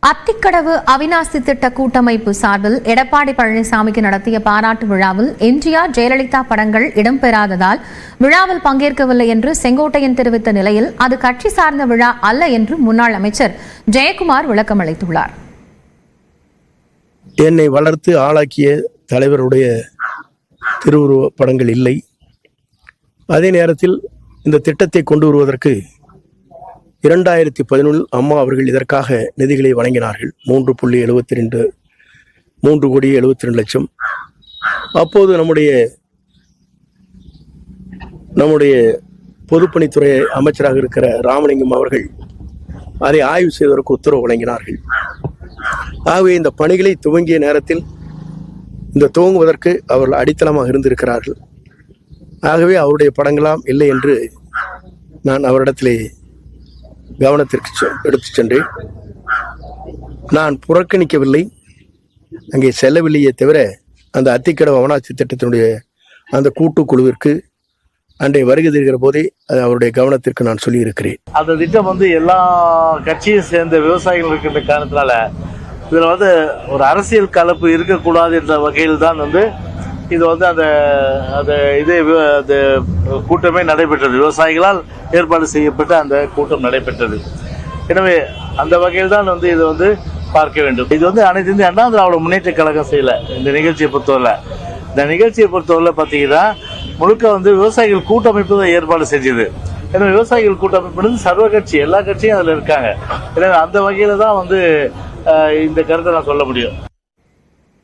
அத்திக்கடவு அவிநாசி திட்ட கூட்டமைப்பு சார்பில் எடப்பாடி பழனிசாமிக்கு நடத்திய பாராட்டு விழாவில் எம்ஜிஆர் ஜெயலலிதா படங்கள் இடம்பெறாததால் விழாவில் பங்கேற்கவில்லை என்று செங்கோட்டையன் தெரிவித்த நிலையில் அது கட்சி சார்ந்த விழா அல்ல என்று முன்னாள் அமைச்சர் ஜெயக்குமார் விளக்கமளித்துள்ளார். என்னை வளர்த்து ஆளாக்கிய தலைவருடைய திருவுருவ படங்கள் இல்லை. அதே நேரத்தில் இந்த திட்டத்தை கொண்டு வருவதற்கு 2011 அம்மா அவர்கள் இதற்காக நிதிகளை வழங்கினார்கள். 3,72 அப்போது நம்முடைய பொதுப்பணித்துறை அமைச்சராக இருக்கிற ராமலிங்கம் அவர்கள் அதை ஆய்வு செய்வதற்கு உத்தரவு வழங்கினார்கள். ஆகவே இந்த பணிகளை துவங்கிய நேரத்தில் இந்த துவங்குவதற்கு அவர்கள் அடித்தளமாக இருந்திருக்கிறார்கள். ஆகவே அவருடைய படங்களாம் இல்லை என்று நான் அவரிடத்திலே கவனத்திற்கு எடுத்து சென்றேன். நான் புறக்கணிக்கவில்லை, அங்கே செல்லவில்லையே தவிர அந்த அத்திக்கடவு அவிநாசி திட்டத்தினுடைய அந்த கூட்டுக்குழுவிற்கு அன்றைய வருகை தருகிற போதே அவருடைய கவனத்திற்கு நான் சொல்லியிருக்கிறேன். அந்த திட்டம் எல்லா கட்சியும் சேர்ந்த விவசாயிகள் இருக்கின்ற காரணத்தினால இதில் ஒரு அரசியல் கலப்பு இருக்கக்கூடாது என்ற வகையில் தான் இது அந்த கூட்டமே நடைபெற்றது. விவசாயிகளால் ஏற்பாடு செய்யப்பட்ட அந்த கூட்டம் நடைபெற்றது. எனவே அந்த வகையில் தான் இது பார்க்க வேண்டும். இது அனைத்து இந்திய அண்ணா திராவிட முன்னேற்ற கழகம் செய்யல. இந்த நிகழ்ச்சியை பொறுத்தவரை பார்த்தீங்கன்னா முழுக்க விவசாயிகள் கூட்டமைப்பு தான் ஏற்பாடு செஞ்சது. எனவே விவசாயிகள் கூட்டமைப்பு சர்வ கட்சி, எல்லா கட்சியும் அதில் இருக்காங்க. எனவே அந்த வகையில் தான் இந்த கருத்தை நான் சொல்ல முடியும்.